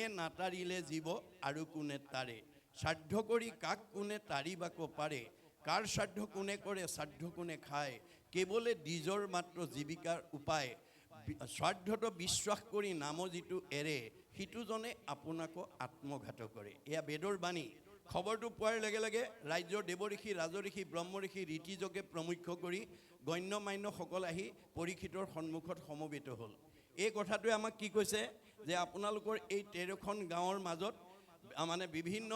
প্ৰাণে নাতাৰিলে জীৱ আৰু কোনে তাৰে শ্ৰাদ্ধ কৰি কাক কোনে তাৰিবাক পাৰে কাৰ শ্ৰাদ্ধ কোনে কৰে শ্ৰাদ্ধ কোনে খায় কেৱলে নিজৰ মাত্ৰ জীৱিকাৰ উপায় শ্ৰাদ্ধটো বিশ্বাস কৰি নাম যিটো এৰে সিটোজনে আপোনাকো আত্মঘাত কৰে এয়া বেদৰ বাণী খবৰটো পোৱাৰ লগে লগে ৰাজ্যৰ দেৱঋষি ৰাজঋষি ব্ৰহ্মঋষি ৰীতিযোগে প্ৰমুখ্য কৰি গণ্য মান্যসকল আহি পৰীক্ষিতৰ সন্মুখত সমবেত হ'ল এই কথাটোৱে আমাক কি কৈছে যে আপোনালোকৰ এই 13খন গাঁৱৰ মাজত মানে বিভিন্ন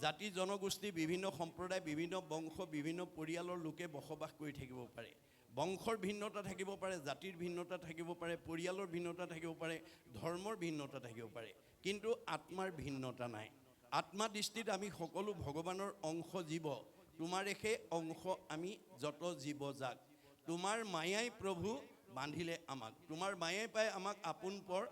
জাতি জনগোষ্ঠী বিভিন্ন সম্প্ৰদায় বিভিন্ন বংশ বিভিন্ন পৰিয়ালৰ লোকে বসবাস কৰি থাকিব পাৰে বংশৰ ভিন্নতা থাকিব পাৰে জাতিৰ ভিন্নতা থাকিব পাৰে পৰিয়ালৰ ভিন্নতা থাকিব পাৰে ধৰ্মৰ ভিন্নতা থাকিব পাৰে কিন্তু আত্মাৰ ভিন্নতা নাই আত্মা দৃষ্টিত আমি সকলো ভগৱানৰ অংশ জীৱ তোমাৰে সেই অংশ আমি যত জীৱ জাক তোমাৰ মায়াই প্ৰভু বান্ধিলে আমাক তোমাৰ মায়াই পাই আমাক আপোন পৰ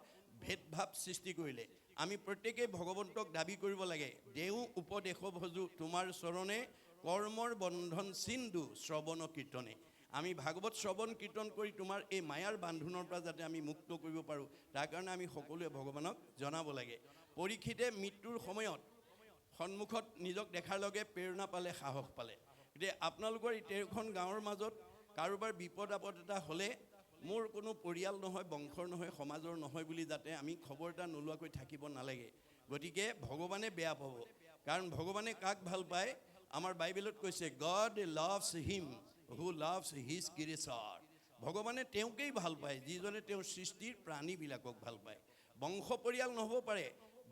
ভেদভাৱ সৃষ্টি কৰিলে আমি প্ৰত্যেকেই ভগৱন্তক দাবী কৰিব লাগে দেও উপদেশ ভজু তোমাৰ চৰণে কৰ্মৰ বন্ধন সিন্ধু শ্ৰৱণ কীৰ্তনে আমি ভাগৱত শ্ৰৱণ কীৰ্তন কৰি তোমাৰ এই মায়াৰ বান্ধোনৰ পৰা যাতে আমি মুক্ত কৰিব পাৰোঁ তাৰ কাৰণে আমি সকলোৱে ভগৱানক জনাব লাগে পৰীক্ষিতে মৃত্যুৰ সময়ত সন্মুখত নিজক দেখাৰ লগে প্ৰেৰণা পালে সাহস পালে গতিকে আপোনালোকৰ এই 13খন গাঁৱৰ মাজত কাৰোবাৰ বিপদ আপদ এটা হ'লে মোৰ কোনো পৰিয়াল নহয় বংশৰ নহয় সমাজৰ নহয় বুলি যাতে আমি খবৰ এটা নোলোৱাকৈ থাকিব নালাগে গতিকে ভগৱানে বেয়া পাব কাৰণ ভগৱানে কাক ভাল পায় আমাৰ বাইবেলত কৈছে গড লাভছ হিম হু লাভছ হিজ ক্ৰিয়েচাৰ ভগৱানে তেওঁকেই ভাল পায় যিজনে তেওঁৰ সৃষ্টিৰ প্ৰাণীবিলাকক ভাল পায় বংশ পৰিয়াল নহ'ব পাৰে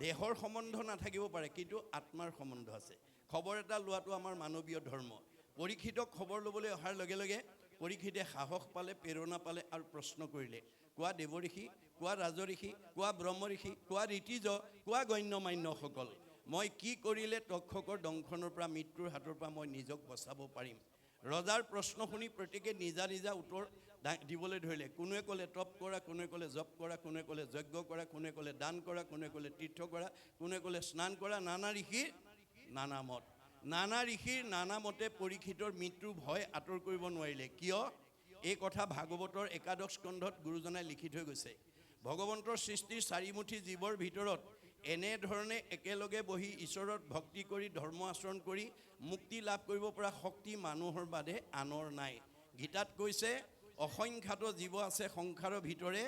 দেহৰ সম্বন্ধ নাথাকিব পাৰে কিন্তু আত্মাৰ সম্বন্ধ আছে খবৰ এটা লোৱাটো আমাৰ মানৱীয় ধৰ্ম পৰীক্ষিতক খবৰ ল'বলৈ অহাৰ লগে লগে পৰীক্ষিতে সাহস পালে প্ৰেৰণা পালে আৰু প্ৰশ্ন কৰিলে কোৱা দেৱঋষি কোৱা ৰাজঋষি কোৱা ব্ৰহ্মঋষি কোৱা ৰীতিজ কোৱা গণ্যমান্যসকল মই কি কৰিলে তক্ষকৰ দংশনৰ পৰা মৃত্যুৰ হাতৰ পৰা মই নিজক বচাব পাৰিম ৰজাৰ প্ৰশ্ন শুনি প্ৰত্যেকে নিজা নিজা উত্তৰ দিবলৈ ধৰিলে কোনোৱে ক'লে তপ কৰা কোনোৱে ক'লে জপ কৰা কোনোৱে ক'লে যজ্ঞ কৰা কোনোৱে ক'লে দান কৰা কোনোৱে ক'লে তীৰ্থ কৰা কোনোৱে ক'লে স্নান কৰা নানা ঋষিৰ নানা মত নানা ঋষিৰ নানা মতে পৰীক্ষিতৰ মৃত্যুৰ ভয় আঁতৰ কৰিব নোৱাৰিলে কিয় এই কথা ভাগৱতৰ একাদশ স্কন্ধত গুৰুজনাই লিখি থৈ গৈছে ভগৱন্তৰ সৃষ্টিৰ চাৰিমুঠি জীৱৰ ভিতৰত এনেধৰণে একেলগে বহি ঈশ্বৰৰ ভক্তি কৰি ধৰ্ম আচৰণ কৰি মুক্তি লাভ কৰিব পৰা শক্তি মানুহৰ বাদে আনৰ নাই গীতাত কৈছে অসংখ্যাত জীৱ আছে সংসাৰৰ ভিতৰে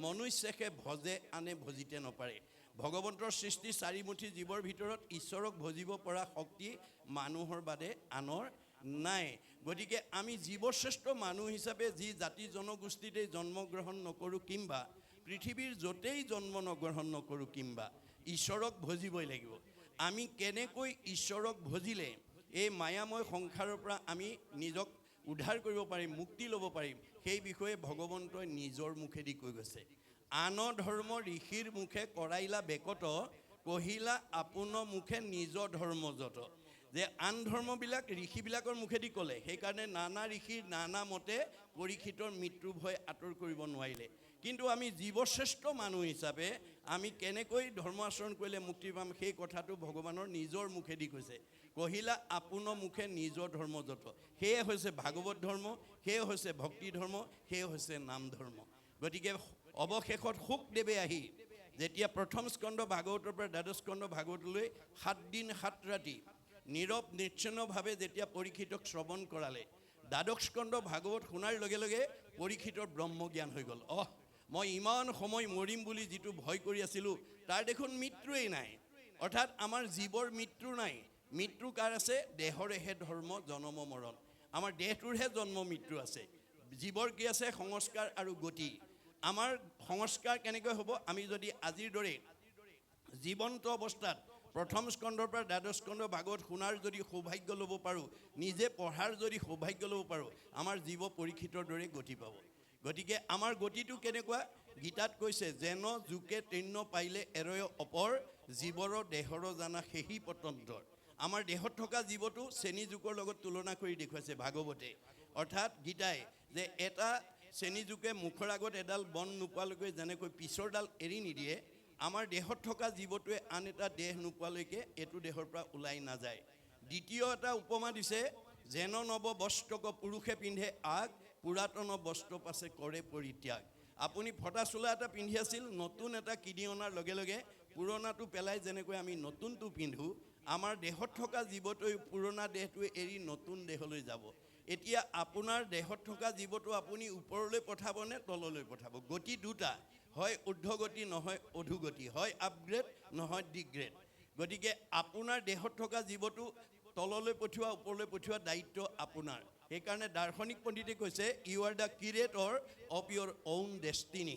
মনুষ্যকে ভজে আনে ভজিতে নপাৰে ভগৱন্তৰ সৃষ্টি চাৰিমুঠি জীৱৰ ভিতৰত ঈশ্বৰক ভজিব পৰা শক্তি মানুহৰ বাদে আনৰ নাই গতিকে আমি জীৱশ্ৰেষ্ঠ মানুহ হিচাপে যি জাতি জনগোষ্ঠীতে জন্মগ্ৰহণ নকৰোঁ কিংবা পৃথিৱীৰ য'তেই জন্ম নগ্ৰহণ নকৰোঁ কিংবা ঈশ্বৰক ভজিবই লাগিব আমি কেনেকৈ ঈশ্বৰক ভজিলে এই মায়াময় সংসাৰৰ পৰা আমি নিজক উদ্ধাৰ কৰিব পাৰিম মুক্তি ল'ব পাৰিম সেই বিষয়ে ভগৱন্তই নিজৰ মুখেদি কৈ গৈছে আন ধৰ্ম ঋষিৰ মুখে কৰাইলা বেকত কহিলা আপোন মুখে নিজ ধৰ্ম যত যে আন ধৰ্মবিলাক ঋষিবিলাকৰ মুখেদি ক'লে সেইকাৰণে নানা ঋষিৰ নানা মতে পৰীক্ষিতৰ মৃত্যু ভয় আঁতৰ কৰিব নোৱাৰিলে কিন্তু আমি জীৱশ্ৰেষ্ঠ মানুহ হিচাপে আমি কেনেকৈ ধৰ্ম আচৰণ কৰিলে মুক্তি পাম সেই কথাটো ভগৱানৰ নিজৰ মুখেদি কৈছে কহিলা আপোন মুখে নিজৰ ধৰ্ম যত সেয়ে হৈছে ভাগৱত ধৰ্ম সেয়ে হৈছে ভক্তি ধৰ্ম সেয়ে হৈছে নাম ধৰ্ম গতিকে অৱশেষত শুকদেৱে আহি যেতিয়া প্ৰথম স্কন্ধ ভাগৱতৰ পৰা দ্বাদশ স্কন্ধ ভাগৱতলৈ 7 দিন 7 ৰাতি নীৰৱ নিশ্চন্নভাৱে যেতিয়া পৰীক্ষিতক শ্ৰৱণ কৰালে দ্বাদশ স্কন্ধ ভাগৱত শুনাৰ লগে লগে পৰীক্ষিতৰ ব্ৰহ্মজ্ঞান হৈ গ'ল মই ইমান সময় মৰিম বুলি যিটো ভয় কৰি আছিলোঁ তাৰ দেখোন মৃত্যুৱেই নাই অৰ্থাৎ আমাৰ জীৱৰ মৃত্যু নাই মৃত্যু কাৰ আছে দেহৰেহে ধৰ্ম জন্ম মৰণ আমাৰ দেহটোৰহে জন্ম মৃত্যু আছে জীৱৰ কি আছে সংস্কাৰ আৰু গতি আমাৰ সংস্কাৰ কেনেকৈ হ'ব আমি যদি আজিৰ দৰে জীৱন্ত অৱস্থাত প্ৰথম স্কন্ধৰ পৰা দ্বাদশ স্কন্ধ ভাগৱত শুনাৰ যদি সৌভাগ্য ল'ব পাৰোঁ নিজে পঢ়াৰ যদি সৌভাগ্য ল'ব পাৰোঁ আমাৰ জীৱ পৰীক্ষিতৰ দৰে গতি পাব গতিকে আমাৰ গতিটো কেনেকুৱা গীতাত কৈছে যেন জোকে তৃণ পাইলে এৰয় অপৰ জীৱৰ দেহৰ জানা সেহি পতন্তৰ আমাৰ দেহত থকা জীৱটো শ্ৰেণী জোকৰ লগত তুলনা কৰি দেখুৱাইছে ভাগৱতে অৰ্থাৎ গীতাই যে এটা শ্ৰেণী জোকে মুখৰ আগত এডাল বন নোপোৱালৈকে যেনেকৈ পিছৰডাল এৰি নিদিয়ে আমাৰ দেহত থকা জীৱটোৱে আন এটা দেহ নোপোৱালৈকে এইটো দেহৰ পৰা ওলাই নাযায় দ্বিতীয় এটা উপমা দিছে যেন নৱ বস্ত্ৰক পুৰুষে পিন্ধে আগ পুৰাতন বস্ত্ৰ পাছে কৰে পৰিত্যাগ আপুনি ফটা চোলা এটা পিন্ধি আছিল নতুন এটা কিনি অনাৰ লগে লগে পুৰণাটো পেলাই যেনেকৈ আমি নতুনটো পিন্ধো, আমাৰ দেহত থকা জীৱটোৱে পুৰণা দেহটোৱে এৰি নতুন দেহলৈ যাব। এতিয়া আপোনাৰ দেহত থকা জীৱটো আপুনি ওপৰলৈ পঠাবনে তললৈ পঠাব? গতি দুটা, হয় ঊৰ্ধ্বগতি নহয় অধোগতি, হয় আপগ্ৰেড নহয় ডিগ্ৰেড। গতিকে আপোনাৰ দেহত থকা জীৱটো তললৈ পঠিওৱা ওপৰলৈ পঠিওৱা দায়িত্ব আপোনাৰ। সেইকাৰণে দাৰ্শনিক পণ্ডিতে কৈছে you are the curator of your own destiny.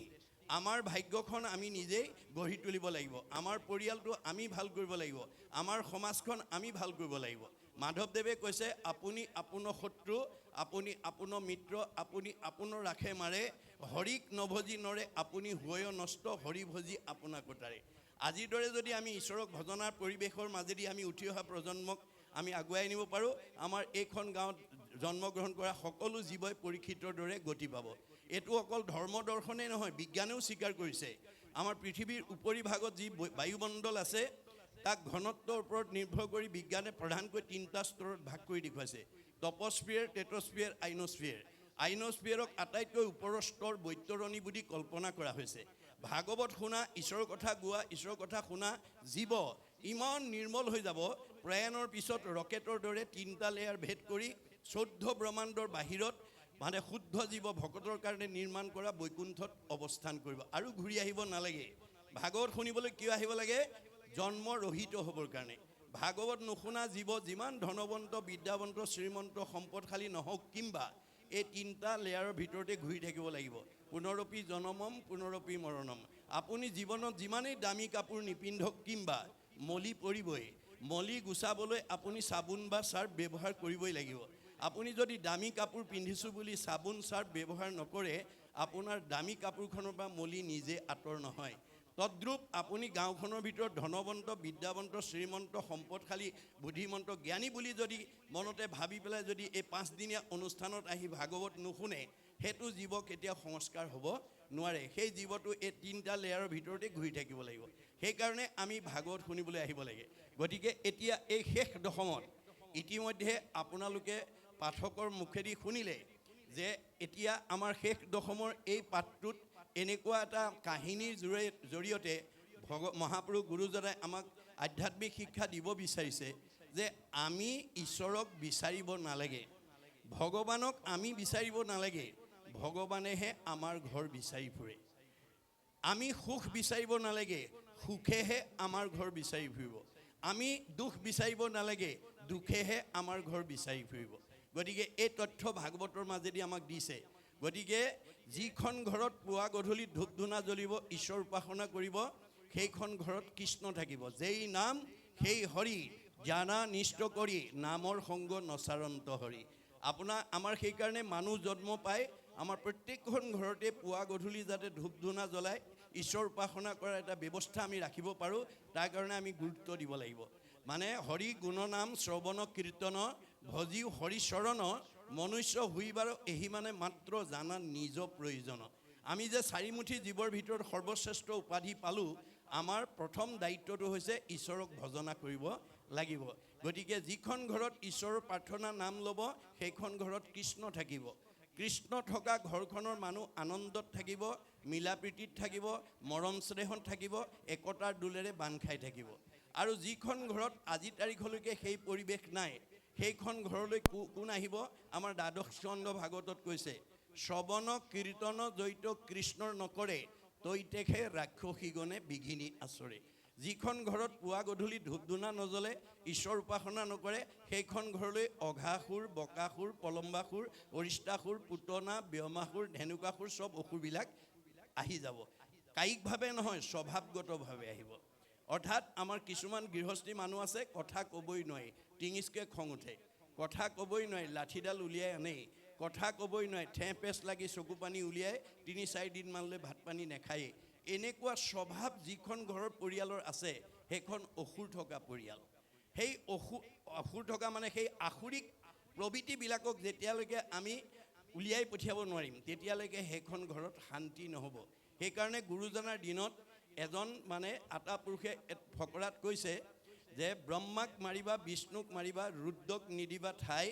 আমাৰ ভাগ্যখন আমি নিজেই গঢ়ি তুলিব লাগিব। আমাৰ পৰিয়ালটো আমি ভাল কৰিব লাগিব। আমাৰ সমাজখন আমি ভাল কৰিব লাগিব। মাধৱদেৱে কৈছে আপুনি আপোনাৰ শত্ৰু, আপুনি আপোনাৰ মিত্ৰ, আপুনি আপোনাৰ ৰাখে মাৰে, হৰিক নভজি নৰে, আপুনি হৈ নষ্ট, হৰি ভজি আপোনাক কোটাৰে। আজিৰ দৰে যদি আমি ঈশ্বৰক ভজনাৰ পৰিৱেশৰ মাজেদি আমি উঠি অহা প্ৰজন্মক আমি আগুৱাই নিব পাৰোঁ, আমাৰ এইখন গাঁৱত জন্মগ্ৰহণ কৰা সকলো জীৱই পৰীক্ষিতৰ দৰে গতি পাব। এইটো অকল ধৰ্ম দৰ্শনেই নহয়, বিজ্ঞানেও স্বীকাৰ কৰিছে। আমাৰ পৃথিৱীৰ উপৰিভাগত যি বায়ুমণ্ডল আছে তাক ঘনত্বৰ ওপৰত নিৰ্ভৰ কৰি বিজ্ঞানে প্ৰধানকৈ 3টা স্তৰত ভাগ কৰি দেখুৱাইছে: টপস্ফিয়াৰ, টেট্ৰস্ফিয়াৰ, আইনস্ফিয়াৰ। আইনস্ফিয়াৰক আটাইতকৈ ওপৰৰ স্তৰ বৈতৰণী বুলি কল্পনা কৰা হৈছে। ভাগৱত শুনা, ঈশ্বৰৰ কথা গোৱা, ঈশ্বৰৰ কথা শুনা জীৱ ইমান নিৰ্মল হৈ যাব, প্ৰয়াণৰ পিছত ৰকেটৰ দৰে 3টা লেয়াৰ ভেদ কৰি 14 ব্ৰহ্মাণ্ডৰ বাহিৰত মানে শুদ্ধ জীৱ ভকতৰ কাৰণে নিৰ্মাণ কৰা বৈকুণ্ঠত অৱস্থান কৰিব আৰু ঘূৰি আহিব নালাগে। ভাগৱত শুনিবলৈ কিয় আহিব লাগে? জন্ম ৰহিত হ'বৰ কাৰণে। ভাগৱত নুশুনা জীৱ যিমান ধনৱন্ত, বিদ্যাৱন্ত, শ্ৰীমন্ত, সম্পদশালী নহওক কিম্বা এই 3টা লেয়াৰৰ ভিতৰতে ঘূৰি থাকিব লাগিব। পুনৰপি জনমম পুনৰপি মৰণম। আপুনি জীৱনত যিমানেই দামী কাপোৰ নিপিন্ধক কিম্বা মলি পৰিবই। মলি গুচাবলৈ আপুনি চাবোন বা চাৰ্ফ ব্যৱহাৰ কৰিবই লাগিব। আপুনি যদি দামী কাপোৰ পিন্ধিছোঁ বুলি চাবোন চাৰ্ফ ব্যৱহাৰ নকৰে, আপোনাৰ দামী কাপোৰখনৰ পৰা মলি নিজে আঁতৰ নহয়। তদ্ৰূপ আপুনি গাঁওখনৰ ভিতৰত ধনৱন্ত, বিদ্যাৱন্ত, শ্ৰীমন্ত, সম্পদশালী, বুদ্ধিমন্ত, জ্ঞানী বুলি যদি মনতে ভাবি পেলাই যদি এই 5 দিনীয়া অনুষ্ঠানত আহি ভাগৱত নুশুনে, সেইটো জীৱ কেতিয়াও সংস্কাৰ হ'ব নোৱাৰে। সেই জীৱটো এই 3টা লেয়াৰৰ ভিতৰতে ঘূৰি থাকিব লাগিব। সেইকাৰণে আমি ভাগৱত শুনিবলৈ আহিব লাগে। গতিকে এতিয়া এই শেষ দশমত ইতিমধ্যে আপোনালোকে পাঠকৰ মুখেদি শুনিলে যে এতিয়া আমাৰ শেষ দশমৰ এই পাঠটোত এনেকুৱা এটা কাহিনীৰ জৰিয়তে মহাপুৰুষ গুৰুজনাই আমাক আধ্যাত্মিক শিক্ষা দিব বিচাৰিছে যে আমি ঈশ্বৰক বিচাৰিব নালাগে, ভগৱানক আমি বিচাৰিব নালাগে, ভগৱানেহে আমাৰ ঘৰ বিচাৰি ফুৰে। আমি সুখ বিচাৰিব নালাগে, সুখেহে আমাৰ ঘৰ বিচাৰি ফুৰিব। আমি দুখ বিচাৰিব নালাগে, দুখেহে আমাৰ ঘৰ বিচাৰি ফুৰিব। গতিকে এই তথ্য ভাগৱতৰ মাজেদি আমাক দিছে। গতিকে যিখন ঘৰত পুৱা গধূলি ধূপ ধূনা জ্বলিব, ঈশ্বৰ উপাসনা কৰিব, সেইখন ঘৰত কৃষ্ণ থাকিব। যেই নাম সেই হৰি, জ্ঞানা নিষ্ঠ কৰি, নামৰ সংগ নচাৰন্ত হৰি। আমাৰ সেইকাৰণে মানুহ জন্ম পাই আমাৰ প্ৰত্যেকখন ঘৰতে পুৱা গধূলি যাতে ধূপ ধূনা জ্বলাই ঈশ্বৰ উপাসনা কৰাৰ এটা ব্যৱস্থা আমি ৰাখিব পাৰোঁ, তাৰ কাৰণে আমি গুৰুত্ব দিব লাগিব। মানে হৰি গুণনাম শ্ৰৱণ কীৰ্তন ভজিও হৰিচৰণ, মনুষ্য হুইবাৰ এহি মানে মাত্ৰ জানা নিজ প্ৰয়োজন। আমি যে 4 মুঠি জীৱৰ ভিতৰত সৰ্বশ্ৰেষ্ঠ উপাধি পালোঁ, আমাৰ প্ৰথম দায়িত্বটো হৈছে ঈশ্বৰক ভজনা কৰিব লাগিব। গতিকে যিখন ঘৰত ঈশ্বৰৰ প্ৰাৰ্থনা নাম ল'ব, সেইখন ঘৰত কৃষ্ণ থাকিব। কৃষ্ণ থকা ঘৰখনৰ মানুহ আনন্দত থাকিব, মিলা প্ৰীতিত থাকিব, মৰম স্নেহত থাকিব, একতাৰ দোলেৰে বান্ধ খাই থাকিব। আৰু যিখন ঘৰত আজি তাৰিখলৈকে সেই পৰিৱেশ নাই, সেইখন ঘৰলৈ কোন আহিব? আমাৰ দ্বাদশ স্কন্ধ ভাগৱতত কৈছে, শ্ৰৱণ কীৰ্তন জৈত কৃষ্ণৰ নকৰে, তৈতেখে ৰাক্ষসীগণে বিঘিনি আচৰে। যিখন ঘৰত পুৱা গধূলি ধূপ ধূনা নজ্বলে, ঈশ্বৰ উপাসনা নকৰে, সেইখন ঘৰলৈ অঘাসুৰ, বকাসুৰ, পলম্বাসুৰ, অৰিষ্টাসুৰ, পুতনা, ব্যোমাসুৰ, ধেনুকাসুৰ চব অসুৰবিলাক আহি যাব। কায়িকভাৱে নহয়, স্বভাৱগতভাৱে আহিব। অৰ্থাৎ আমাৰ কিছুমান গৃহস্থী মানুহ আছে, কথা ক'বই নোৱাৰি, টিঙিচকৈ খং উঠে, কথা ক'বই নোৱাৰি, লাঠিডাল উলিয়াই আনেই, কথা ক'বই নোৱাৰি, ঠেহ পেচ লাগি চকু পানী উলিয়াই 3-4 দিনমানলৈ ভাত পানী নাখায়েই। এনেকুৱা স্বভাৱ যিখন ঘৰৰ পৰিয়ালৰ আছে, সেইখন অসুৰ থকা পৰিয়াল। সেই অসুৰ থকা মানে সেই আসুৰিক প্ৰবৃত্তিবিলাকক যেতিয়ালৈকে আমি উলিয়াই পঠিয়াব নোৱাৰিম, তেতিয়ালৈকে সেইখন ঘৰত শান্তি নহ'ব। সেইকাৰণে গুৰুজনাৰ দিনত এজন মানে আতা পুৰুষে ফকৰাত কৈছে যে ব্ৰহ্মাক মাৰিবা, বিষ্ণুক মাৰিবা, ৰুদ্ৰক নিদিবা ঠাই,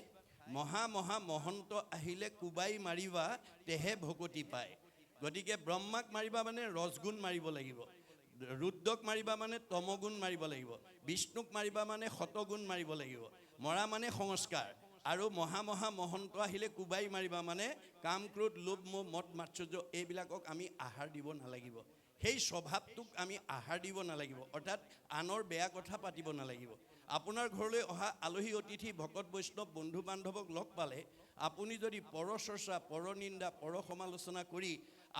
মহা মহন্ত আহিলে কোবাই মাৰিবা, তেহে ভকতি পায়। গতিকে ব্ৰহ্মাক মাৰিবা মানে ৰজগুণ মাৰিব লাগিব, ৰুদ্ৰক মাৰিবা মানে তমগুণ মাৰিব লাগিব, বিষ্ণুক মাৰিবা মানে শতগুণ মাৰিব লাগিব, মৰা মানে সংস্কাৰ, আৰু মহা মহন্ত আহিলে কোবাই মাৰিবা মানে কাম ক্ৰোধ লোভ মোহ মদ মাৎসৰ্য এইবিলাকক আমি আহাৰ দিব নালাগিব। সেই স্বভাৱটোক আমি আহাৰ দিব নালাগিব, অৰ্থাৎ আনৰ বেয়া কথা পাতিব নালাগিব। আপোনাৰ ঘৰলৈ অহা আলহী অতিথি ভকত বৈষ্ণৱ বন্ধু বান্ধৱক লগ পালে আপুনি যদি পৰচৰ্চা পৰনিন্দা পৰ সমালোচনা কৰি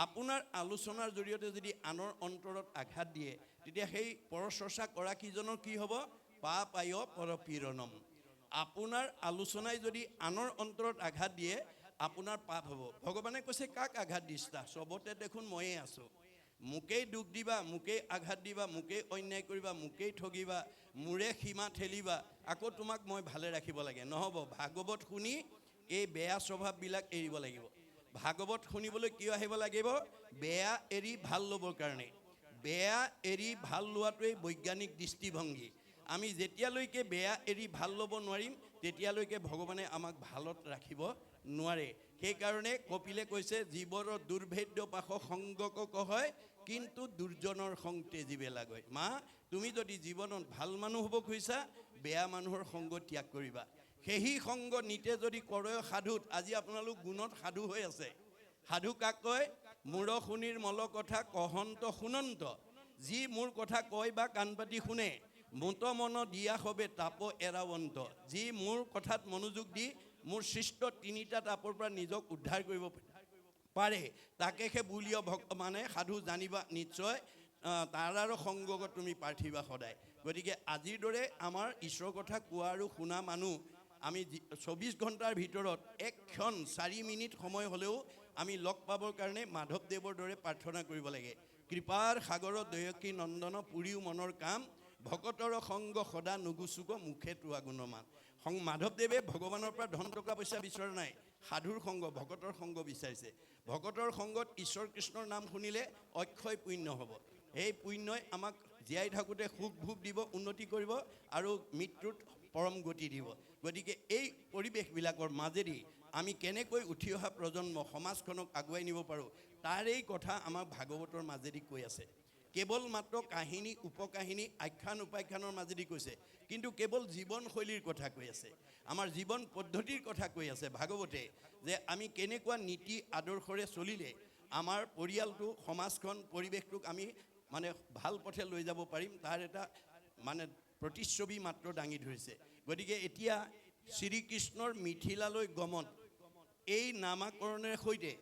আপোনাৰ আলোচনাৰ জৰিয়তে যদি আনৰ অন্তৰত আঘাত দিয়ে, তেতিয়া সেই পৰচৰ্চা কৰা কিজনৰ কি হ'ব? পাপায় পৰপীড়নম। আপোনাৰ আলোচনাই যদি আনৰ অন্তৰত আঘাত দিয়ে আপোনাৰ পাপ হ'ব। ভগৱানে কৈছে কাক আঘাত দিছা? চবতে দেখোন ময়ে আছোঁ। মোকেই দুখ দিবা, মোকেই আঘাত দিবা, মোকেই অন্যায় কৰিবা, মোকেই ঠগিবা, মোৰে সীমা ঠেলিবা, আকৌ তোমাক মই ভালে ৰাখিব লাগে। নহ'ব। ভাগৱত শুনি এই বেয়া স্বভাৱবিলাক এৰিব লাগিব। ভাগৱত শুনিবলৈ কিয় আহিব লাগিব? বেয়া এৰি ভাল ল'বৰ কাৰণে। বেয়া এৰি ভাল লোৱাটোৱেই বৈজ্ঞানিক দৃষ্টিভংগী। আমি যেতিয়ালৈকে বেয়া এৰি ভাল ল'ব নোৱাৰিম তেতিয়ালৈকে ভগৱানে আমাক ভালত ৰাখিব নোৱাৰে। সেইকাৰণে কপিলে কৈছে জীৱৰ দুৰ্ভেদ্য পাশ সংগক কহয় কিন্তু দুৰ্জনৰ সংগ তেজিবে লাগয়। মা, তুমি যদি জীৱনত ভাল মানুহ হ'ব খুজিছা বেয়া মানুহৰ সংগ ত্যাগ কৰিবা। সেই সংগ নিতে যদি কৰে সাধুত, আজি আপোনালোক গুণত সাধু হৈ আছে। সাধু কাক কয়? মূৰ শুনিৰ মল কথা কহন্ত শুনন্ত। যি মোৰ কথা কয় বা কাণ পাতি শুনে, মোত মন দিয়া হবে তাপ এৰাৱন্ত। যি মোৰ কথাত মনোযোগ দি মোৰ সৃষ্ট তিনিটা তাপৰ পৰা নিজক উদ্ধাৰ কৰিব পাৰে, তাকে সে বুলিয় মানে সাধু জানিবা নিশ্চয়, তাৰ আৰু সংগত তুমি পাৰ্থিবা সদায়। গতিকে আজিৰ দৰে আমাৰ ঈশ্বৰৰ কথা কোৱা আৰু শুনা মানুহ আমি 24 ঘণ্টাৰ ভিতৰত এক ক্ষণ 4 মিনিট সময় হ'লেও আমি লগ পাবৰ কাৰণে মাধৱদেৱৰ দৰে প্ৰাৰ্থনা কৰিব লাগে। কৃপাৰ সাগৰ দয়কী নন্দন পুৰীও মনৰ কাম, ভকতৰ সংগ সদা নুগুচুক মুখে তোৱা গুণমান। মাধৱদেৱে ভগৱানৰ পৰা ধন টকা পইচা বিচৰা নাই, সাধুৰ সংগ ভকতৰ সংগ বিচাৰিছে। ভকতৰ সংগত ঈশ্বৰ কৃষ্ণৰ নাম শুনিলে অক্ষয় পুণ্য হ'ব। সেই পুণ্যই আমাক জীয়াই থাকোঁতে সুখ ভোগ দিব, উন্নতি কৰিব আৰু মৃত্যুত পৰম গতি দিব। গতিকে এই পৰিৱেশবিলাকৰ মাজেদি আমি কেনেকৈ উঠি অহা প্ৰজন্ম সমাজখনক আগুৱাই নিব পাৰোঁ তাৰেই কথা আমাক ভাগৱতৰ মাজেদি কৈ আছে। কেৱল মাত্ৰ কাহিনী উপকাহিনী আখ্যান উপাখ্যানৰ মাজেদি কৈছে, কিন্তু কেৱল জীৱনশৈলীৰ কথা কৈ আছে, আমাৰ জীৱন পদ্ধতিৰ কথা কৈ আছে ভাগৱতে, যে আমি কেনেকুৱা নীতি আদৰ্শৰে চলিলে আমাৰ পৰিয়ালটো সমাজখন পৰিৱেশটোক আমি মানে ভাল পথে লৈ যাব পাৰিম, তাৰ এটা মানে প্ৰতিচ্ছবি মাত্ৰ দাঙি ধৰিছে। গতিকে এতিয়া শ্ৰীকৃষ্ণৰ মিথিলালৈ গমন এই নামাকৰণৰ সৈতে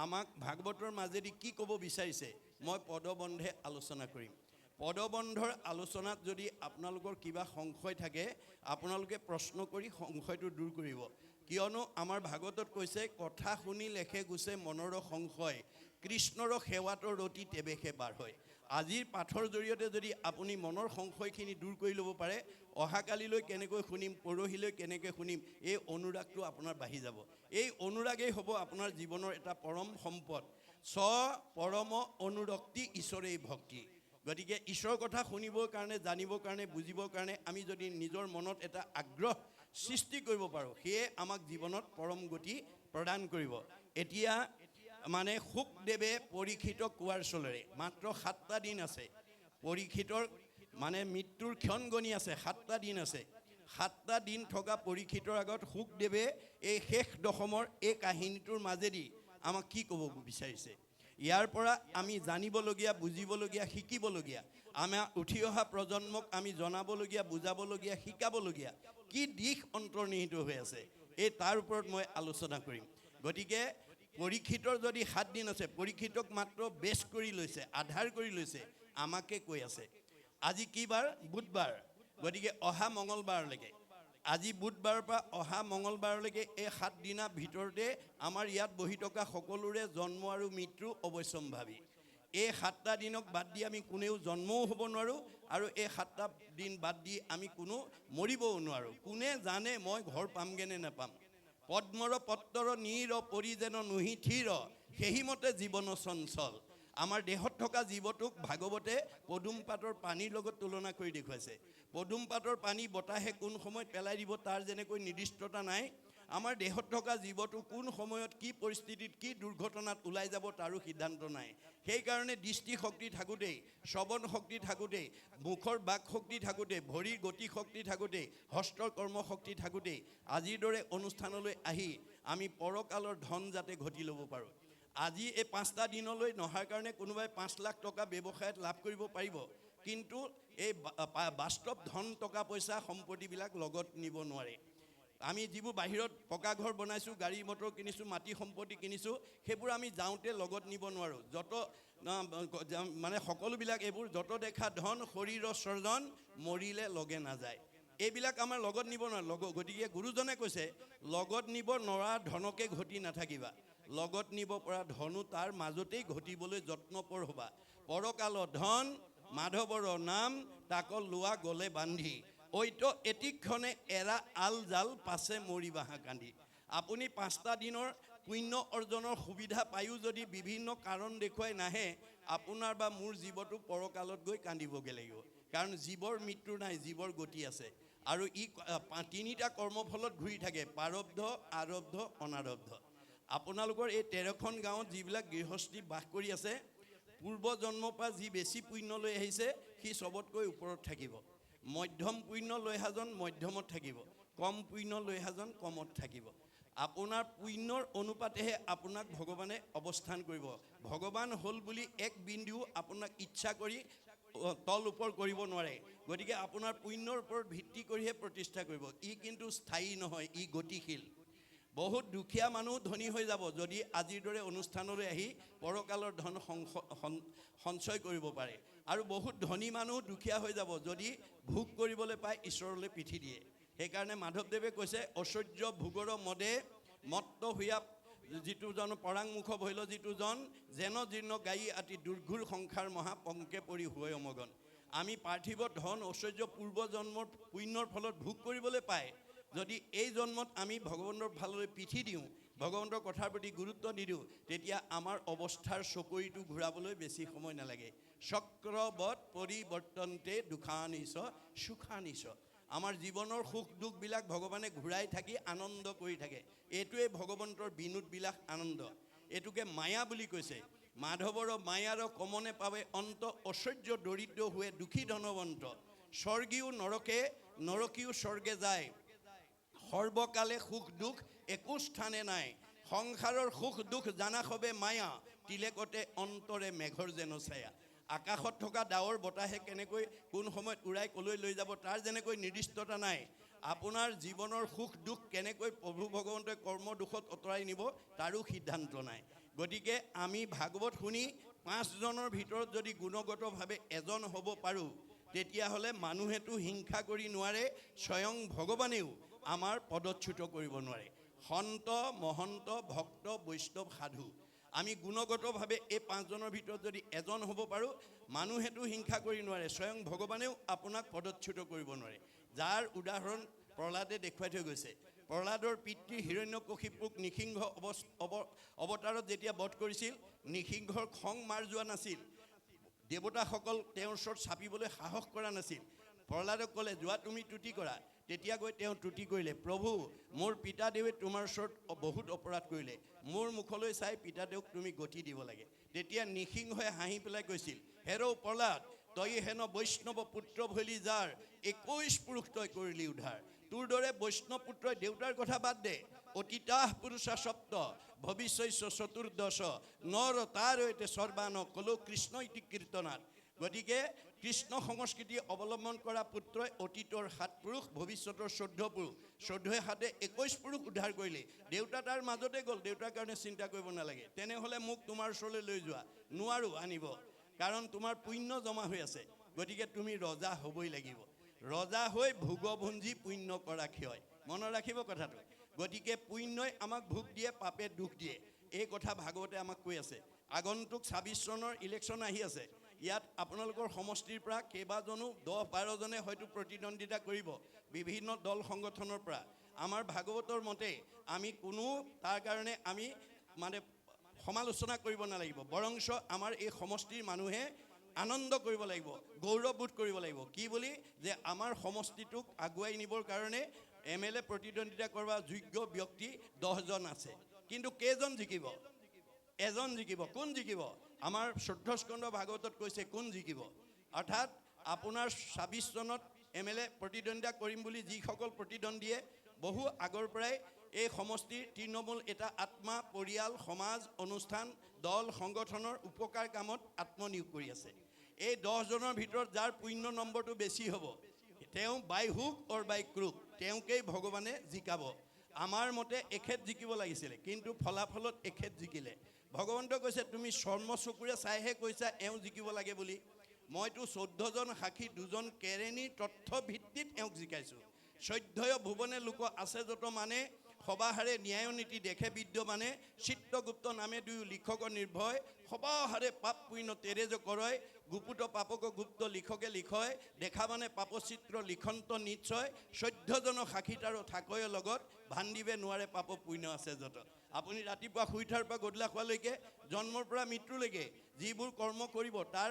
আমাক ভাগৱতৰ মাজেদি কি ক'ব বিচাৰিছে মই পদবন্ধে আলোচনা কৰিম। পদবন্ধৰ আলোচনাত যদি আপোনালোকৰ কিবা সংশয় থাকে আপোনালোকে প্ৰশ্ন কৰি সংশয়টো দূৰ কৰিব। কিয়নো আমাৰ ভাগৱতত কৈছে কথা শুনি লেখে গুছে মনৰ সংশয়, কৃষ্ণৰ সেৱাতৰ ৰতি তেবেশে পাৰ হয়। আজিৰ পাঠৰ জৰিয়তে যদি আপুনি মনৰ সংশয়খিনি দূৰ কৰি ল'ব পাৰে, অহাকালিলৈ কেনেকৈ শুনিম, পৰহিলৈ কেনেকৈ শুনিম, এই অনুৰাগটো আপোনাৰ বাঢ়ি যাব। এই অনুৰাগেই হ'ব আপোনাৰ জীৱনৰ এটা পৰম সম্পদ। পৰম অনুৰক্তি ঈশ্বৰেই ভক্তি। গতিকে ঈশ্বৰৰ কথা শুনিবৰ কাৰণে, জানিবৰ কাৰণে, বুজিবৰ কাৰণে আমি যদি নিজৰ মনত এটা আগ্ৰহ সৃষ্টি কৰিব পাৰোঁ, সেয়ে আমাক জীৱনত পৰম গতি প্ৰদান কৰিব। এতিয়া মানে শুকদেৱে পৰীক্ষিতক কোৱাৰ চলেৰে মাত্ৰ 7টা দিন আছে। পৰীক্ষিতৰ মানে মৃত্যুৰ ক্ষণ গণি আছে, 7টা দিন আছে। 7টা দিন থকা পৰীক্ষিতৰ আগত শুকদেৱে এই শেষ দশমৰ এই কাহিনীটোৰ মাজেদি আমাক কি ক'ব বিচাৰিছে, ইয়াৰ পৰা আমি জানিবলগীয়া, বুজিবলগীয়া, শিকিবলগীয়া, আমাৰ উঠি অহা প্ৰজন্মক আমি জনাবলগীয়া, বুজাবলগীয়া, শিকাবলগীয়া কি দিশ অন্তৰ্নিহিত হৈ আছে, এই তাৰ ওপৰত মই আলোচনা কৰিম। গতিকে পৰীক্ষিতৰ যদি 7 দিন আছে, পৰীক্ষিতক মাত্ৰ বেছ কৰি লৈছে, আধাৰ কৰি লৈছে, আমাকে কৈ আছে। আজি কি বাৰ? বুধবাৰ। গতিকে অহা মঙলবাৰলৈকে, আজি বুধবাৰৰ পৰা অহা মঙলবাৰলৈকে এই 7 দিনৰ ভিতৰতে আমাৰ ইয়াত বহি থকা সকলোৰে জন্ম আৰু মৃত্যু অৱশ্যম্ভাৱী। এই 7টা দিনক বাদ দি আমি কোনেও জন্মও হ'ব নোৱাৰোঁ আৰু এই 7টা দিন বাদ দি আমি কোনো মৰিবও নোৱাৰোঁ। কোনে জানে মই ঘৰ পামগৈ নে নাপাম। পদ্মৰ পত্ৰৰ নীৰ পৰি যেন নুহি থিৰ, সেইমতে জীৱন চঞ্চল। আমাৰ দেহত থকা জীৱটোক ভাগৱতে পদুম পাতৰ পানীৰ লগত তুলনা কৰি দেখুৱাইছে। পদুম পাতৰ পানী বতাহে কোন সময়ত পেলাই দিব তাৰ যেনেকৈ নিৰ্দিষ্টতা নাই, আমাৰ দেহত থকা জীৱটো কোন সময়ত কি পৰিস্থিতিত কি দুৰ্ঘটনাত ওলাই যাব তাৰো সিদ্ধান্ত নাই সেইকাৰণে দৃষ্টিশক্তি থাকোঁতেই শ্ৰৱণ শক্তি থাকোঁতেই মুখৰ বাক শক্তি থাকোঁতেই ভৰিৰ গতি শক্তি থাকোঁতেই হস্তৰ কৰ্মশক্তি থাকোঁতেই আজিৰ দৰে অনুষ্ঠানলৈ আহি আমি পৰকালৰ ধন যাতে ঘটি ল'ব পাৰোঁ আজি এই 5টা দিনলৈ নহাৰ কাৰণে কোনোবাই 5 লাখ টকা ব্যৱসায়ত লাভ কৰিব পাৰিব কিন্তু এই বাস্তৱ ধন টকা পইচা সম্পত্তিবিলাক লগত নিব নোৱাৰে আমি যিবোৰ বাহিৰত পকা ঘৰ বনাইছোঁ গাড়ী মটৰ কিনিছোঁ মাটি সম্পত্তি কিনিছোঁ সেইবোৰ আমি যাওঁতে লগত নিব নোৱাৰোঁ যত মানে সকলোবিলাক এইবোৰ যত দেখা ধন শৰীৰৰ সৰ্জন মৰিলে লগে নাযায় এইবিলাক আমাৰ লগত নিব নোৱাৰে গতিকে গুৰুজনে কৈছে লগত নিব নোৱাৰা ধনকে ঘটি নাথাকিবা লগত নিব পৰা ধনো তাৰ মাজতেই ঘটিবলৈ যত্নপৰ হ'বা পৰকালৰ ধন মাধৱৰ নাম তাক লোৱা গলে বান্ধি ঐতো এতিক্ষণে এৰা আল জাল পাছে মৰিবা হাকান্দি আপুনি 5টা দিনৰ পুণ্য অৰ্জনৰ সুবিধা পায়ো যদি বিভিন্ন কাৰণ দেখুৱাই নাহে আপোনাৰ বা মোৰ জীৱটো পৰকালত গৈ কান্দিবগৈ লাগিব কাৰণ জীৱৰ মৃত্যু নাই জীৱৰ গতি আছে আৰু ই 3টা কৰ্মফলত ঘূৰি থাকে প্ৰাৰব্ধ আৰব্ধ অনাৰব্ধ আপোনালোকৰ এই 13খন গাঁৱত যিবিলাক গৃহস্থী বাস কৰি আছে পূৰ্ব জন্মৰ পৰা যি বেছি পুণ্য লৈ আহিছে সি সবতকৈ ওপৰত থাকিব মধ্যম পুণ্য লৈ হাজন মধ্যমত থাকিব কম পুণ্য লৈ হাজন কমত থাকিব আপোনাৰ পুণ্যৰ অনুপাতেহে আপোনাক ভগৱানে অৱস্থান কৰিব ভগৱান হ'ল বুলি এক বিন্দু আপোনাক ইচ্ছা কৰি তল ওপৰ কৰিব নোৱাৰে গতিকে আপোনাৰ পুণ্যৰ ওপৰত ভিত্তি কৰিহে প্ৰতিষ্ঠা কৰিব ই কিন্তু স্থায়ী নহয় ই গতিশীল বহুত দুখীয়া মানুহ ধনী হৈ যাব যদি আজিৰ দৰে অনুষ্ঠানলৈ আহি পৰকালৰ ধন সঞ্চয় কৰিব পাৰে আৰু বহুত ধনী মানুহ দুখীয়া হৈ যাব যদি ভোগ কৰিবলৈ পায় ঈশ্বৰলৈ পিঠি দিয়ে সেইকাৰণে মাধৱদেৱে কৈছে ঐশ্বৰ্য ভোগৰ মদে মত্ত হৈয়া যিটো জন পৰাংমুখ ভৈল যিটো জন যেন জীৰ্ণ গায়ী আতি দুৰ্ঘুৰ সংসাৰ মহা পংকে পৰি হৈ অমগন আমি পাৰ্থিৱ ধন ঐশ্বৰ্য পূৰ্ব জন্মৰ পুণ্যৰ ফলত ভোগ কৰিবলৈ পায় যদি এই জন্মত আমি ভগৱন্তৰ ভাললৈ পিঠি দিওঁ ভগৱন্তৰ কথাৰ প্ৰতি গুৰুত্ব নিদিওঁ তেতিয়া আমাৰ অৱস্থাৰ চকৰিটো ঘূৰাবলৈ বেছি সময় নালাগে চক্ৰবৎ পৰিৱৰ্তনতে দুখানিছ সুখানিছ আমাৰ জীৱনৰ সুখ দুখবিলাক ভগৱানে ঘূৰাই থাকি আনন্দ কৰি থাকে এইটোৱে ভগৱন্তৰ বিনোদ বিলাস আনন্দ এইটোকে মায়া বুলি কৈছে মাধৱৰ মায়াৰ কমনে পাবে অন্ত ঐশ্বৰ্য দৰিদ্ৰ হোৱে দুখী ধনৱন্ত স্বৰ্গীয় নৰকে নৰকীয় স্বৰ্গে যায় সৰ্বকালে সুখ দুখ একো স্থানে নাই সংসাৰৰ সুখ দুখ জানা সবে মায়া তিলেকতে অন্তৰে মেঘৰ যেন ছায়া আকাশত থকা ডাৱৰ বতাহে কেনেকৈ কোন সময়ত উৰাই কলৈ লৈ যাব তাৰ যেনেকৈ নিৰ্দিষ্টতা নাই আপোনাৰ জীৱনৰ সুখ দুখ কেনেকৈ প্ৰভু ভগৱন্তই কৰ্ম দুখত অতৰাই নিব তাৰো সিদ্ধান্ত নাই গতিকে আমি ভাগৱত শুনি 5 জনৰ ভিতৰত যদি গুণগতভাৱে এজন হ'ব পাৰোঁ তেতিয়াহ'লে মানুহেতো হিংসা কৰি নোৱাৰে স্বয়ং ভগৱানেও আমাৰ পদচ্যুত কৰিব নোৱাৰে সন্ত মহন্ত ভক্ত বৈষ্ণৱ সাধু আমি গুণগতভাৱে এই 5 জনৰ ভিতৰত যদি এজন হ'ব পাৰোঁ মানুহেতো হিংসা কৰি নোৱাৰে স্বয়ং ভগৱানেও আপোনাক পদচ্যুত কৰিব নোৱাৰে যাৰ উদাহৰণ প্ৰহ্লাদে দেখুৱাই থৈ গৈছে প্ৰহ্লাদৰ পিতৃ হিৰণ্যকশিপুক নিসিংহ অৱতাৰত যেতিয়া বধ কৰিছিল নিসিংহৰ খং মাৰ যোৱা নাছিল দেৱতাসকল তেওঁৰ ওচৰত চাপিবলৈ সাহস কৰা নাছিল প্ৰহ্লাদক ক'লে যোৱা তুমি তুতি কৰা তেতিয়া গৈ তেওঁ তুতি কৰিলে প্ৰভু মোৰ পিতাদেৱে তোমাৰ ওচৰত বহুত অপৰাধ কৰিলে মোৰ মুখলৈ চাই পিতাদেৱক তুমি গতি দিব লাগে তেতিয়া নিসিংহই হাঁহি পেলাই কৈছিল হেৰৌ প্ৰহ্লাদ তই হেন বৈষ্ণৱ পুত্ৰ ভৈলি যাৰ 21 পুৰুষ তই কৰিলি উদ্ধাৰ তোৰ দৰে বৈষ্ণৱ পুত্ৰই দেউতাৰ কথা বাদ দে অতীতাহ পুৰুষা সপ্ত ভৱিষ্যস্য চতুৰ্দশ নৰ তাৰ হৈতে সৰ্বান কলো কৃষ্ণ ইতি কীৰ্তনাত গতিকে কৃষ্ণ সংস্কৃতি অৱলম্বন কৰা পুত্ৰই অতীতৰ 7 পুৰুষ ভৱিষ্যতৰ 14 পুৰুষ 14 হাতে 21 পুৰুষ উদ্ধাৰ কৰিলে দেউতা তাৰ মাজতে গ'ল দেউতাৰ কাৰণে চিন্তা কৰিব নালাগে তেনেহ'লে মোক তোমাৰ ওচৰলৈ লৈ যোৱা নোৱাৰো আনিব কাৰণ তোমাৰ পুণ্য জমা হৈ আছে গতিকে তুমি ৰজা হ'বই লাগিব ৰজা হৈ ভোগভুঞ্জি পুণ্য কৰা ক্ষয় মনত ৰাখিব কথাটো গতিকে পুণ্যই আমাক ভোগ দিয়ে পাপে দুখ দিয়ে এই কথা ভাগৱতে আমাক কৈ আছে আগন্তুক 26 চনৰ ইলেকশ্যন আহি আছে ইয়াত আপোনালোকৰ সমষ্টিৰ পৰা কেইবাজনো 10-12 জনে হয়তো প্ৰতিদ্বন্দ্বিতা কৰিব বিভিন্ন দল সংগঠনৰ পৰা আমাৰ ভাগৱতৰ মতে আমি কোনো তাৰ কাৰণে আমি মানে সমালোচনা কৰিব নালাগিব বৰংশ আমাৰ এই সমষ্টিৰ মানুহে আনন্দ কৰিব লাগিব গৌৰৱবোধ কৰিব লাগিব কি বুলি যে আমাৰ সমষ্টিটোক আগুৱাই নিবৰ কাৰণে MLA প্ৰতিদ্বন্দ্বিতা কৰিব যোগ্য ব্যক্তি 10জন আছে, কিন্তু কেইজন জিকিব? এজন জিকিব। কোন জিকিব? আমাৰ 14 স্কন্ধ ভাগৱতত কৈছে কোন জিকিব। অৰ্থাৎ আপোনাৰ 26 চনত MLA প্ৰতিদ্বন্দ্বিতা কৰিম বুলি যিসকল প্ৰতিদ্বন্দ্বীয়ে বহু আগৰ পৰাই এই সমষ্টিৰ তৃণমূল এটা আত্মা, পৰিয়াল, সমাজ, অনুষ্ঠান, দল, সংগঠনৰ উপকাৰ কামত আত্মনিয়োগ কৰি আছে। এই 10জনৰ ভিতৰত যাৰ পুণ্য নম্বৰটো বেছি হ'ব, তেওঁ বাই হুক অৰ বাই ক্ৰুক তেওঁকেই ভগৱানে জিকাব। আমাৰ মতে এখেত জিকিব লাগিছিলে, কিন্তু ফলাফলত এখেত জিকিলে। ভগৱন্তই কৈছে তুমি চৰ্ম চকুৰে চাইহে কৈছা এওঁ জিকিব লাগে বুলি। মইতো 14জন সাক্ষী 2জন কেৰেণীৰ তথ্য ভিত্তিত এওঁক জিকাইছোঁ। 14 ভুৱনে লোক আছে যত মানে সবাহাৰে ন্যায় নীতি দেখে বিদ্যমানে, চিত্ৰগুপ্ত নামে দুয়ো লিখক নিৰ্ভয়, সবাহাৰে পাপ পুণ্য তেৰেজ কৰয়, গুপুত পাপক গুপ্ত লিখকে লিখয়, দেখা মানে পাপচিত্ৰ লিখন্ত নিশ্চয়, 14জন সাক্ষীত আৰু থাকয় লগত, ভান্দিবে নোৱাৰে পাপ পুণ্য আছে যত। আপুনি ৰাতিপুৱা শুই উঠাৰ পৰা গধূলা খোৱালৈকে জন্মৰ পৰা মৃত্যুলৈকে যিবোৰ কৰ্ম কৰিব তাৰ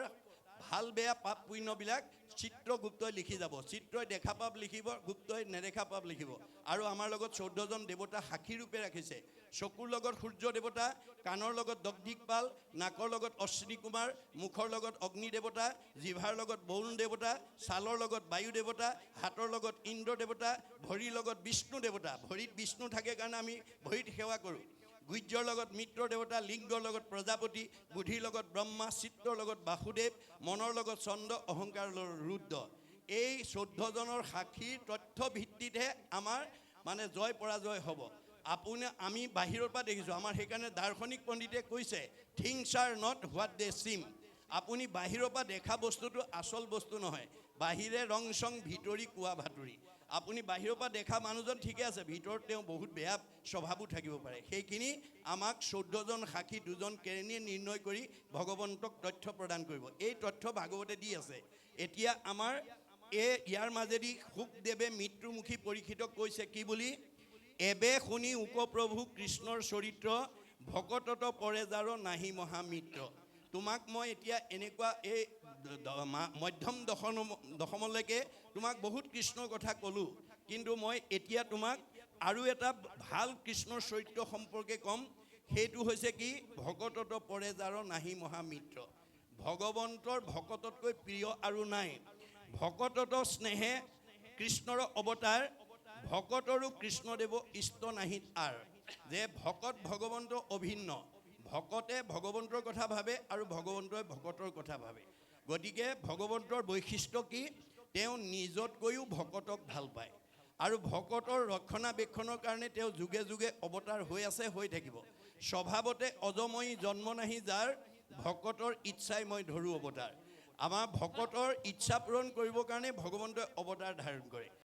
ভাল বেয়া পাপ পুণ্যবিলাক চিত্ৰগুপ্তই লিখি যাব। চিত্ৰই দেখা পাপ লিখিব, গুপ্তই নেদেখা পাপ লিখিব। আৰু আমাৰ লগত 14জন দেৱতা সাক্ষী ৰূপে ৰাখিছে। চকুৰ লগত সূৰ্য দেৱতা, কাণৰ লগত দগদিকপাল, নাকৰ লগত অশ্বিনী কুমাৰ, মুখৰ লগত অগ্নি দেৱতা, জিভাৰ লগত বৰুণ দেৱতা, ছালৰ লগত বায়ু দেৱতা, হাতৰ লগত ইন্দ্ৰ দেৱতা, ভৰিৰ লগত বিষ্ণু দেৱতা। ভৰিত বিষ্ণু থাকে কাৰণে আমি ভৰিত সেৱা কৰোঁ। গুহ্যৰ লগত মিত্ৰ দেৱতা, লিংগৰ লগত প্ৰজাপতি, বুদ্ধিৰ লগত ব্ৰহ্মা, চিত্ৰৰ লগত বাসুদেৱ, মনৰ লগত চন্দ্ৰ, অহংকাৰৰ লগত ৰুদ্ৰ। এই 14জনৰ সাক্ষীৰ তথ্য ভিত্তিতহে আমাৰ মানে জয় পৰাজয় হ'ব। আমি বাহিৰৰ পৰা দেখিছোঁ, আমাৰ সেইকাৰণে দাৰ্শনিক পণ্ডিতে কৈছে things are not what they seem. আপুনি বাহিৰৰ পৰা দেখা বস্তুটো আচল বস্তু নহয়। বাহিৰে ৰং চং, ভিতৰি কোৱা ভাতুৰি। আপুনি বাহিৰৰ পৰা দেখা মানুহজন ঠিকে আছে, ভিতৰত তেওঁ বহুত বেয়া স্বভাৱো থাকিব পাৰে। সেইখিনি আমাক 14জন সাক্ষী 2জন কেৰেণীয়ে নিৰ্ণয় কৰি ভগৱন্তক তথ্য প্ৰদান কৰিব। এই তথ্য ভাগৱতে দি আছে। এতিয়া আমাৰ ইয়াৰ মাজেদি শুকদেৱে মৃত্যুমুখী পৰীক্ষিতক কৈছে কি বুলি? এবে শুনি উপপ্ৰভু কৃষ্ণৰ চৰিত্ৰ, ভকতত পৰে যাৰ নাহি মহামিত্ৰ। তোমাক মই এতিয়া এনেকুৱা এই মধ্যম দশমলৈকে তোমাক বহুত কৃষ্ণৰ কথা ক'লোঁ, কিন্তু মই এতিয়া তোমাক আৰু এটা ভাল কৃষ্ণৰ চৰিত্ৰ সম্পৰ্কে ক'ম। সেইটো হৈছে কি? ভকতত পৰে যাৰ নাহি মহামিত্ৰ। ভগৱন্তৰ ভকততকৈ প্ৰিয় আৰু নাই। ভকতত স্নেহে কৃষ্ণৰ অৱতাৰ, ভকতৰো কৃষ্ণদেৱ ইষ্ট নাহিত আৰ। যে ভকত ভগৱন্ত অভিন্ন। ভকতে ভগৱন্তৰ কথা ভাবে আৰু ভগৱন্তই ভকতৰ কথা ভাবে। গতিকে ভগৱন্তৰ বৈশিষ্ট্য কি? তেওঁ নিজতকৈও ভকতক ভাল পায় আৰু ভকতৰ ৰক্ষণাবেক্ষণৰ কাৰণে তেওঁ যুগে যুগে অৱতাৰ হৈ আছে, হৈ থাকিব। স্বভাৱতে অজময়ী জন্ম নাহি যাৰ, ভকতৰ ইচ্ছাই মই ধৰোঁ অৱতাৰ। আমাৰ ভকতৰ ইচ্ছা পূৰণ কৰিবৰ কাৰণে ভগৱন্তই অৱতাৰ ধাৰণ কৰে।